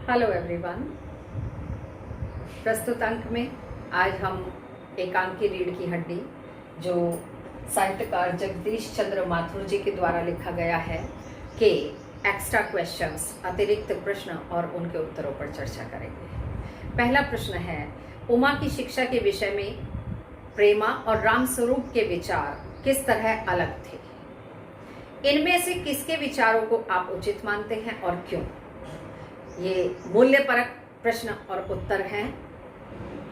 Hello everyone. प्रस्तुत अंक में आज हम एकांकी रीढ़ की हड्डी जो साहित्यकार जगदीश चंद्र माथुर जी के द्वारा लिखा गया है के एक्स्ट्रा क्वेश्चंस, अतिरिक्त प्रश्न और उनके उत्तरों पर चर्चा करेंगे। पहला प्रश्न है, उमा की शिक्षा के विषय में प्रेमा और रामस्वरूप के विचार किस तरह अलग थे? इनमें से किसके विचारों को आप उचित मानते हैं और क्यों? ये मूल्यपरक प्रश्न और उत्तर हैं,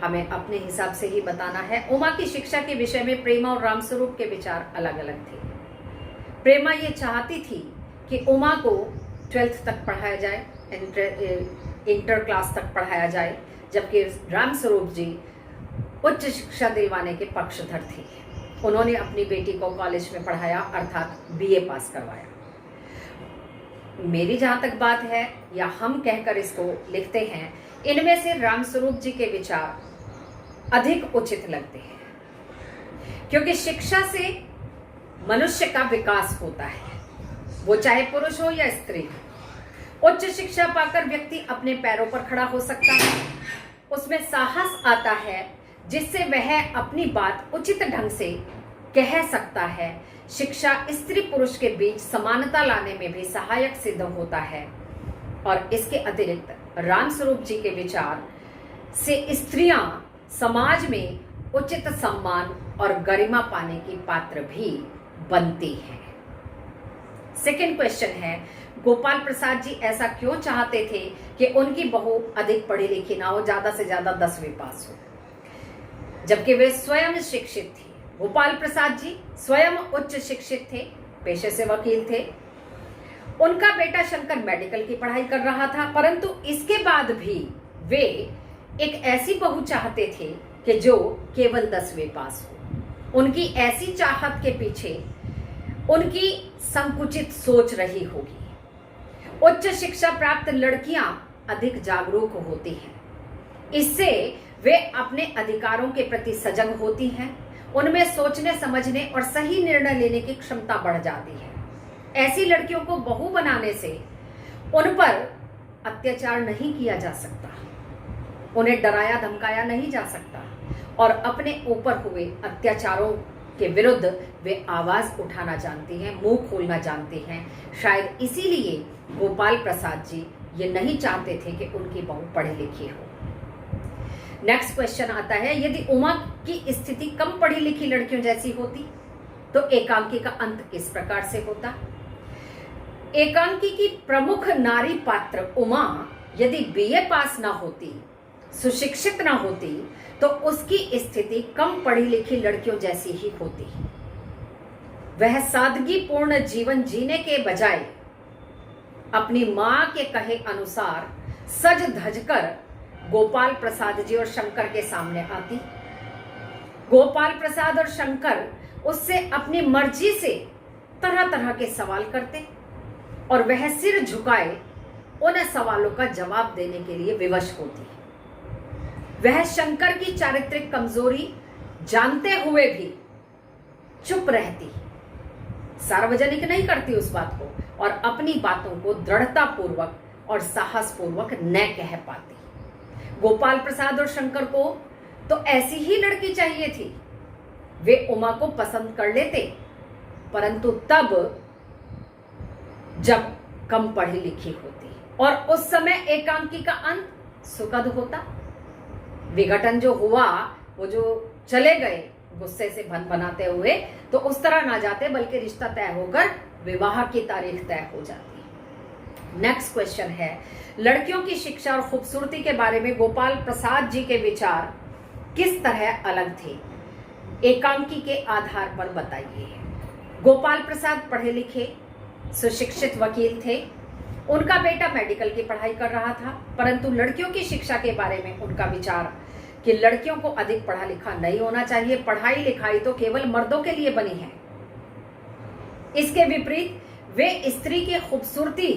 हमें अपने हिसाब से ही बताना है। उमा की शिक्षा के विषय में प्रेमा और रामस्वरूप के विचार अलग अलग थे। प्रेमा ये चाहती थी कि उमा को 12th तक पढ़ाया जाए, इंटर क्लास तक पढ़ाया जाए, जबकि रामस्वरूप जी उच्च शिक्षा दिलवाने के पक्षधर थे। उन्होंने अपनी बेटी को कॉलेज में पढ़ाया, अर्थात बीए पास करवाया। मेरी जहां तक बात है, या हम कहकर इसको लिखते हैं, इनमें से रामस्वरूप जी के विचार अधिक उचित लगते हैं, क्योंकि शिक्षा से मनुष्य का विकास होता है, वो चाहे पुरुष हो या स्त्री हो। उच्च शिक्षा पाकर व्यक्ति अपने पैरों पर खड़ा हो सकता है, उसमें साहस आता है जिससे वह अपनी बात उचित ढंग से कह सकता है। शिक्षा स्त्री पुरुष के बीच समानता लाने में भी सहायक सिद्ध होता है। और इसके अतिरिक्त रामस्वरूप जी के विचार से स्त्रियां समाज में उचित सम्मान और गरिमा पाने की पात्र भी बनती हैं। सेकंड क्वेश्चन है, गोपाल प्रसाद जी ऐसा क्यों चाहते थे कि उनकी बहू अधिक पढ़ी लिखी ना हो, ज्यादा से ज्यादा 10वीं पास हो, जबकि वे स्वयं शिक्षित थे? गोपाल प्रसाद जी स्वयं उच्च शिक्षित थे, पेशे से वकील थे। उनका बेटा शंकर मेडिकल की पढ़ाई कर रहा था, परंतु इसके बाद भी वे एक ऐसी बहू चाहते थे कि जो केवल 10वीं पास हो। उनकी ऐसी चाहत के पीछे उनकी संकुचित सोच रही होगी। उच्च शिक्षा प्राप्त लड़कियां अधिक जागरूक होती हैं, इससे वे अपने अधिकारों के प्रति सजग होती हैं, उनमें सोचने समझने और सही निर्णय लेने की क्षमता बढ़ जाती है। ऐसी लड़कियों को बहू बनाने से उन पर अत्याचार नहीं किया जा सकता, उन्हें डराया धमकाया नहीं जा सकता, और अपने ऊपर हुए अत्याचारों के विरुद्ध वे आवाज उठाना जानती हैं, मुंह खोलना जानती हैं। शायद इसीलिए गोपाल प्रसाद जी ये नहीं चाहते थे कि उनकी बहू पढ़ी लिखी हो। नेक्स्ट क्वेश्चन आता है, यदि उमा की स्थिति कम पढ़ी लिखी लड़कियों जैसी होती तो एकांकी का अंत किस प्रकार से होता? एकांकी की प्रमुख नारी पात्र उमा यदि बीए पास ना होती, सुशिक्षित ना होती, तो उसकी स्थिति कम पढ़ी लिखी लड़कियों जैसी ही होती। वह सादगीपूर्ण जीवन जीने के बजाय अपनी मां के कहे अनुसार सज धजकर गोपाल प्रसाद जी और शंकर के सामने आती। गोपाल प्रसाद और शंकर उससे अपनी मर्जी से तरह तरह के सवाल करते और वह सिर झुकाए उन सवालों का जवाब देने के लिए विवश होती। वह शंकर की चारित्रिक कमजोरी जानते हुए भी चुप रहती, सार्वजनिक नहीं करती उस बात को, और अपनी बातों को दृढ़ता पूर्वक और साहस पूर्वक न कह पाती। गोपाल प्रसाद और शंकर को तो ऐसी ही लड़की चाहिए थी। वे उमा को पसंद कर लेते, परंतु तब जब कम पढ़ी लिखी होती, और उस समय एकांकी का अंत सुखद होता। विघटन जो हुआ, वो जो चले गए गुस्से से भन बनाते हुए, तो उस तरह ना जाते, बल्कि रिश्ता तय होकर विवाह की तारीख तय हो जाती। नेक्स्ट क्वेश्चन है, लड़कियों की शिक्षा और खूबसूरती के बारे में गोपाल प्रसाद जी के विचार किस तरह अलग थे? एकांकी के आधार पर बताइए। गोपाल प्रसाद पढ़े लिखे सुशिक्षित वकील थे, उनका बेटा मेडिकल की पढ़ाई कर रहा था, परंतु लड़कियों की शिक्षा के बारे में उनका विचार कि लड़कियों को अधिक पढ़ा लिखा नहीं होना चाहिए, पढ़ाई लिखाई तो केवल मर्दों के लिए बनी है। इसके विपरीत वे स्त्री की खूबसूरती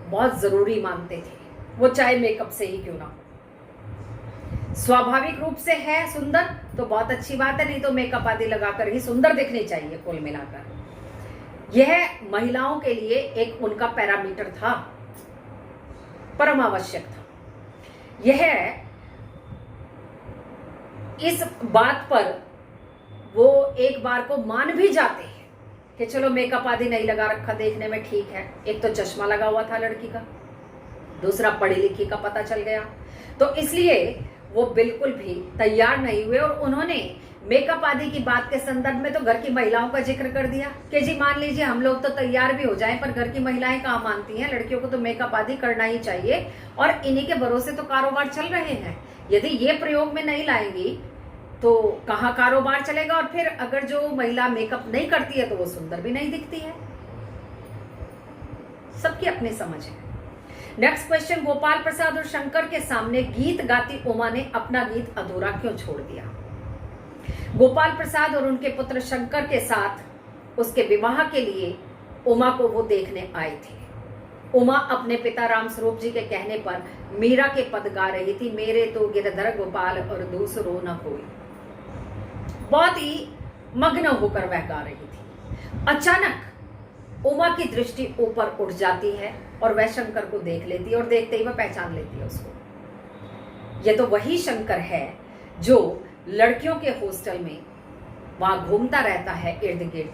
बहुत जरूरी मानते थे, वो चाहे मेकअप से ही क्यों ना हो। स्वाभाविक रूप से है सुंदर तो बहुत अच्छी बात है, नहीं तो मेकअप आदि लगाकर ही सुंदर दिखनी चाहिए। कुल मिलाकर यह महिलाओं के लिए एक उनका पैरामीटर था, परम आवश्यक था। यह इस बात पर वो एक बार को मान भी जाते हैं कि चलो मेकअप आदि नहीं लगा रखा, देखने में ठीक है। एक तो चश्मा लगा हुआ था लड़की का, दूसरा पढ़ी लिखी का पता चल गया, तो इसलिए वो बिल्कुल भी तैयार नहीं हुए। और उन्होंने मेकअप आदि की बात के संदर्भ में तो घर की महिलाओं का जिक्र कर दिया कि जी मान लीजिए हम लोग तो तैयार भी हो जाएं, पर घर की महिलाएं कहाँ मानती हैं, लड़कियों को तो मेकअप आदि करना ही चाहिए और इन्हीं के भरोसे तो कारोबार चल रहे हैं। यदि ये प्रयोग में नहीं लाएंगी तो कहाँ कारोबार चलेगा। और फिर अगर जो महिला मेकअप नहीं करती है तो वो सुंदर भी नहीं दिखती है। सबकी अपनी समझ है। नेक्स्ट क्वेश्चन, गोपाल प्रसाद और शंकर के सामने गीत गाती उमा ने अपना गीत अधूरा क्यों छोड़ दिया? गोपाल प्रसाद और उनके पुत्र शंकर के साथ उसके विवाह के लिए उमा को वो देखने आए थे। उमा अपने पिता रामस्वरूप जी के कहने पर मीरा के पद गा रही थी, मेरे तो गिरधर गोपाल और दूसरो न कोई। बहुत ही मग्न होकर वह गा रही थी। अचानक उमा की दृष्टि ऊपर उठ जाती है और वह शंकर को देख लेती है और देखते ही वह पहचान लेती है उसको। यह तो वही शंकर है जो लड़कियों के हॉस्टल में वहां घूमता रहता है, इर्द गिर्द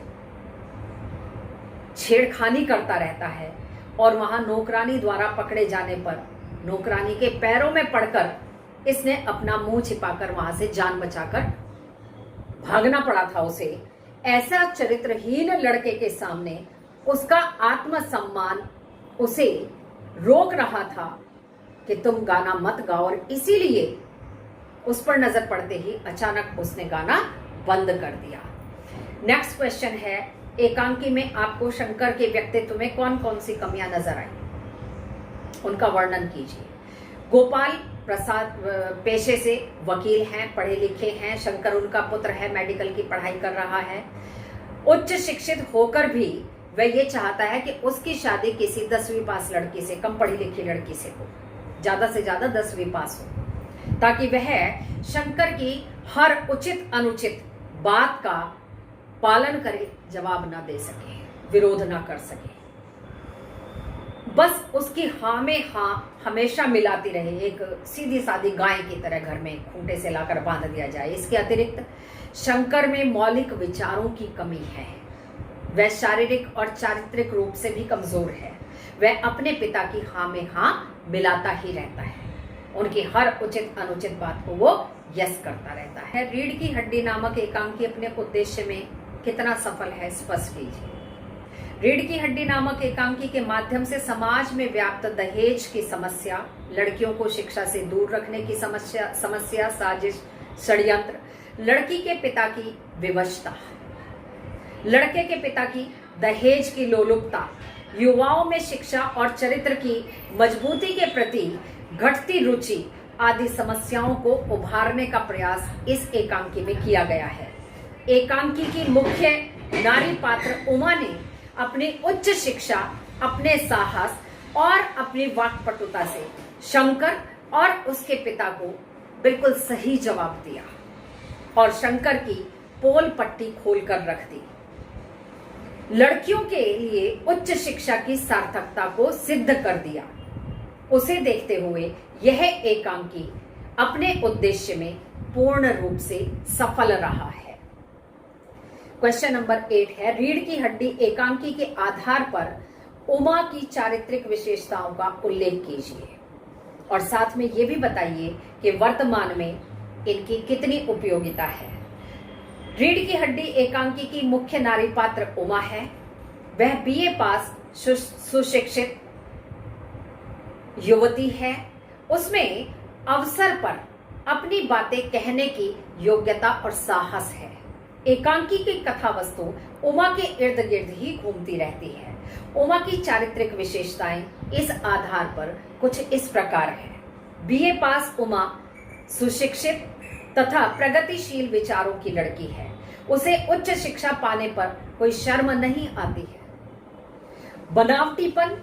छेड़खानी करता रहता है और वहां नौकरानी द्वारा पकड़े जाने पर नौकरानी के पैरों में पड़कर इसने अपना मुंह छिपाकर वहां से जान बचाकर भागना पड़ा था उसे। ऐसा चरित्रहीन लड़के के सामने उसका आत्मसम्मान उसे रोक रहा था कि तुम गाना मत गाओ, और इसीलिए उस पर नजर पड़ते ही अचानक उसने गाना बंद कर दिया। नेक्स्ट क्वेश्चन है, एकांकी में आपको शंकर के व्यक्तित्व में कौन कौन सी कमियां नजर आई, उनका वर्णन कीजिए। गोपाल प्रसाद पेशे से वकील हैं, पढ़े लिखे हैं। शंकर उनका पुत्र है, मेडिकल की पढ़ाई कर रहा है। उच्च शिक्षित होकर भी वह ये चाहता है कि उसकी शादी किसी 10वीं पास लड़की से, कम पढ़ी लिखी लड़की से हो, ज्यादा से ज्यादा 10वीं पास हो, ताकि वह शंकर की हर उचित अनुचित बात का पालन करे, जवाब ना दे सके, विरोध ना कर सके, बस उसकी हाँ में हाँ हमेशा मिलाती रहे, एक सीधी सादी गाय की तरह घर में खूंटे से लाकर बांध दिया जाए। इसके अतिरिक्त शंकर में मौलिक विचारों की कमी है। वह शारीरिक और चारित्रिक रूप से भी कमजोर है। वह अपने पिता की हाँ में हाँ मिलाता ही रहता है, उनकी हर उचित अनुचित बात को वो यस करता रहता है। रीढ़ की हड्डी नामक एकांकी अपने उद्देश्य में कितना सफल है, स्पष्ट कीजिए। रीढ़ की हड्डी नामक एकांकी के माध्यम से समाज में व्याप्त दहेज की समस्या, लड़कियों को शिक्षा से दूर रखने की समस्या, साजिश, षड्यंत्र, लड़की के पिता की विवशता, लड़के के पिता की दहेज की लोलुपता, युवाओं में शिक्षा और चरित्र की मजबूती के प्रति घटती रुचि आदि समस्याओं को उभारने का प्रयास इस एकांकी में किया गया है। एकांकी की मुख्य नारी पात्र उमा ने अपनी उच्च शिक्षा, अपने साहस और अपनी वाक्पटुता से शंकर और उसके पिता को बिल्कुल सही जवाब दिया और शंकर की पोल पट्टी खोलकर रख दी। लड़कियों के लिए उच्च शिक्षा की सार्थकता को सिद्ध कर दिया। उसे देखते हुए यह एकांकी अपने उद्देश्य में पूर्ण रूप से सफल रहा है। क्वेश्चन नंबर 8 है, रीढ़ की हड्डी एकांकी के आधार पर उमा की चारित्रिक विशेषताओं का उल्लेख कीजिए और साथ में यह भी बताइए कि वर्तमान में इनकी कितनी उपयोगिता है। रीढ़ की हड्डी एकांकी की मुख्य नारी पात्र उमा है। वह बीए पास सुशिक्षित युवती है। उसमें अवसर पर अपनी बातें कहने की योग्यता और साहस है। एकांकी की कथा वस्तु उमा के इर्द गिर्द ही घूमती रहती है। उमा की चारित्रिक विशेषताएं इस आधार पर कुछ इस प्रकार है। बीए पास उमा सुशिक्षित तथा प्रगतिशील विचारों की लड़की है। उसे उच्च शिक्षा पाने पर कोई शर्म नहीं आती है। बनावटीपन,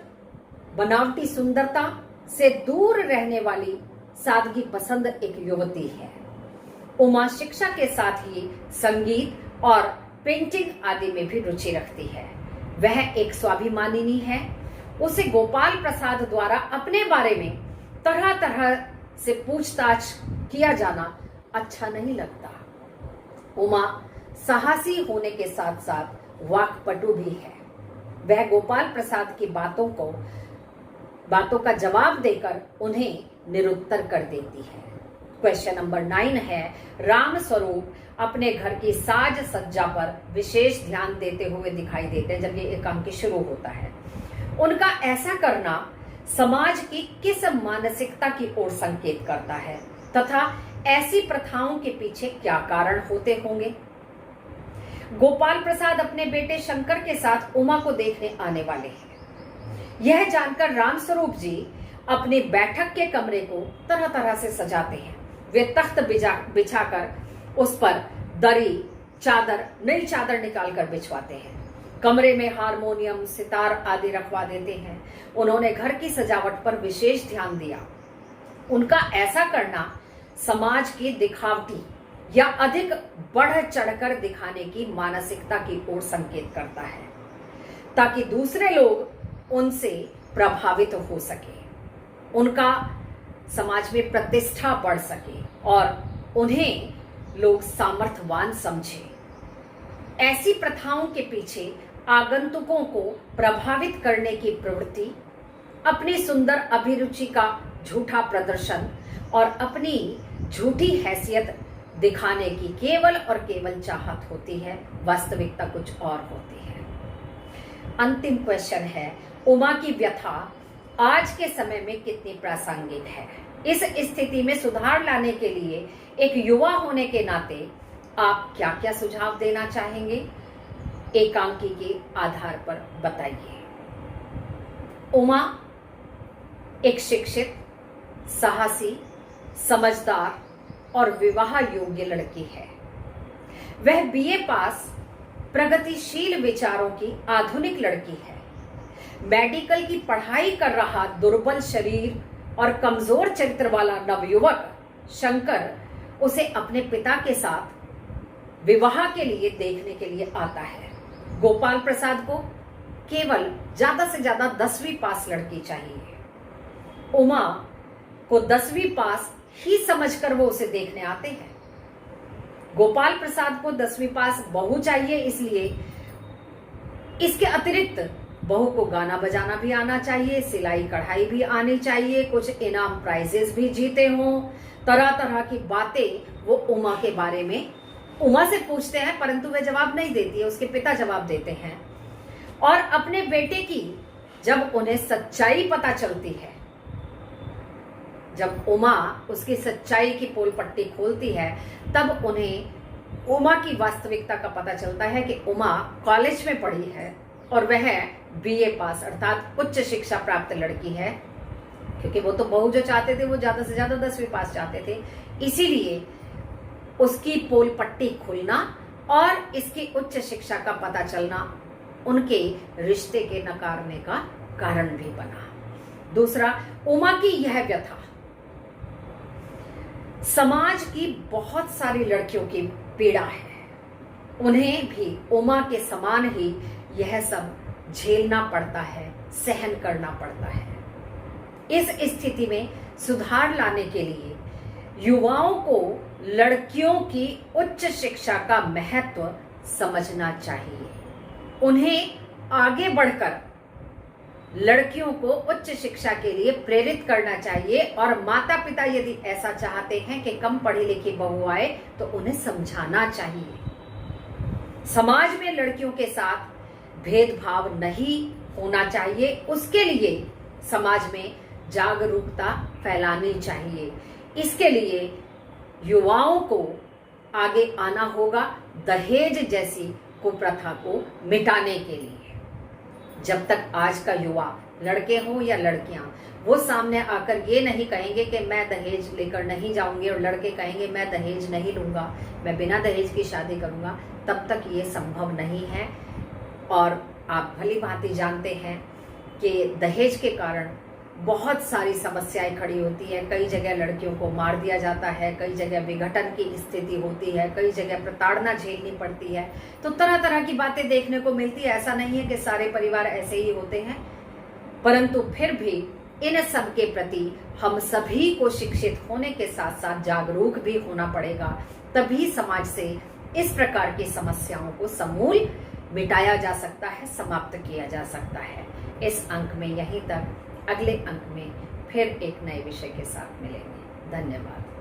बनावटी सुंदरता से दूर रहने वाली सादगी पसंद एक युवती है। उमा शिक्षा के साथ ही संगीत और पेंटिंग आदि में भी रुचि रखती है। वह एक स्वाभिमानिनी है। उसे गोपाल प्रसाद द्वारा अपने बारे में तरह तरह से पूछताछ किया जाना अच्छा नहीं लगता। उमा साहसी होने के साथ साथ वाक्पटु भी है। वह गोपाल प्रसाद की बातों का जवाब देकर उन्हें निरुत्तर कर देती है। क्वेश्चन नंबर 9 है, राम स्वरूप अपने घर की साज सज्जा पर विशेष ध्यान देते हुए दिखाई देते हैं जब ये एकांकी शुरू होता है। उनका ऐसा करना समाज की किस मानसिकता की ओर संकेत करता है तथा ऐसी प्रथाओं के पीछे क्या कारण होते होंगे? गोपाल प्रसाद अपने बेटे शंकर के साथ उमा को देखने आने वाले हैं। यह जानकर रामस्वरूप जी अपने बैठक के कमरे को तरह तरह से सजाते हैं। वे तख्त बिछाकर उस पर दरी, चादर, नई चादर निकालकर बिछवाते हैं। कमरे में हारमोनियम, सितार आदि रखवा देते हैं। उन्होंने घर की सजावट पर विशेष ध्यान दिया। उनका ऐसा करना समाज की दिखावटी या अधिक बढ़ चढ़कर दिखाने की मानसिकता की ओर संकेत करता है ताकि दूसरे लोग उनसे प्रभावित हो सके, उनका समाज में प्रतिष्ठा बढ़ सके और उन्हें लोग सामर्थ्यवान समझे। ऐसी प्रथाओं के पीछे आगंतुकों को प्रभावित करने की प्रवृत्ति, अपनी सुंदर अभिरुचि का झूठा प्रदर्शन और अपनी झूठी हैसियत दिखाने की केवल और केवल चाहत होती है। वास्तविकता कुछ और होती है। अंतिम क्वेश्चन है, उमा की व्यथा आज के समय में कितनी प्रासंगिक है? इस स्थिति में सुधार लाने के लिए एक युवा होने के नाते आप क्या क्या सुझाव देना चाहेंगे? एकांकी के आधार पर बताइए। उमा एक शिक्षित, साहसी, समझदार और विवाह योग्य लड़की है। वह बीए पास, प्रगतिशील विचारों की आधुनिक लड़की है। मेडिकल की पढ़ाई कर रहा दुर्बल शरीर और कमजोर चरित्र वाला नवयुवक शंकर उसे अपने पिता के साथ विवाह के लिए देखने के लिए आता है। गोपाल प्रसाद को केवल ज्यादा से ज्यादा 10वीं पास लड़की चाहिए। उमा को 10वीं पास ही समझकर वो उसे देखने आते हैं। गोपाल प्रसाद को 10वीं पास बहू चाहिए, इसलिए इसके अतिरिक्त बहू को गाना बजाना भी आना चाहिए, सिलाई कढ़ाई भी आनी चाहिए, कुछ इनाम प्राइजेस भी जीते हों। तरह तरह की बातें वो उमा के बारे में उमा से पूछते हैं, परंतु वह जवाब नहीं देती है, उसके पिता जवाब देते हैं। और अपने बेटे की जब उन्हें सच्चाई पता चलती है, जब उमा उसकी सच्चाई की पोल पट्टी खोलती है, तब उन्हें उमा की वास्तविकता का पता चलता है कि उमा कॉलेज में पढ़ी है और वह बीए पास अर्थात उच्च शिक्षा प्राप्त लड़की है। क्योंकि वो तो बहू जो चाहते थे वो ज्यादा से ज्यादा 10वीं पास चाहते थे, इसीलिए उसकी पोल पट्टी खुलना और इसकी उच्च शिक्षा का पता चलना उनके रिश्ते के नकारने का कारण भी बना। दूसरा, उमा की यह व्यथा समाज की बहुत सारी लड़कियों की पीड़ा है। उन्हें भी उमा के समान ही यह सब झेलना पड़ता है, सहन करना पड़ता है। इस स्थिति में सुधार लाने के लिए युवाओं को लड़कियों की उच्च शिक्षा का महत्व समझना चाहिए। उन्हें आगे बढ़कर लड़कियों को उच्च शिक्षा के लिए प्रेरित करना चाहिए और माता पिता यदि ऐसा चाहते हैं कि कम पढ़ी लिखी बहू आए तो उन्हें समझाना चाहिए। समाज में लड़कियों के साथ भेदभाव नहीं होना चाहिए, उसके लिए समाज में जागरूकता फैलानी चाहिए। इसके लिए युवाओं को आगे आना होगा दहेज जैसी कुप्रथा को मिटाने के लिए। जब तक आज का युवा, लड़के हों या लड़कियां, वो सामने आकर ये नहीं कहेंगे कि मैं दहेज लेकर नहीं जाऊंगी और लड़के कहेंगे मैं दहेज नहीं लूंगा, मैं बिना दहेज की शादी करूंगा, तब तक ये संभव नहीं है। और आप भली भांति जानते हैं कि दहेज के कारण बहुत सारी समस्याएं खड़ी होती है। कई जगह लड़कियों को मार दिया जाता है, कई जगह विघटन की स्थिति होती है, कई जगह प्रताड़ना झेलनी पड़ती है। तो तरह तरह की बातें देखने को मिलती है। ऐसा नहीं है कि सारे परिवार ऐसे ही होते हैं, परंतु फिर भी इन सब के प्रति हम सभी को शिक्षित होने के साथ साथ जागरूक भी होना पड़ेगा, तभी समाज से इस प्रकार की समस्याओं को समूल मिटाया जा सकता है, समाप्त किया जा सकता है। इस अंक में यहीं तक, अगले अंक में फिर एक नए विषय के साथ मिलेंगे। धन्यवाद।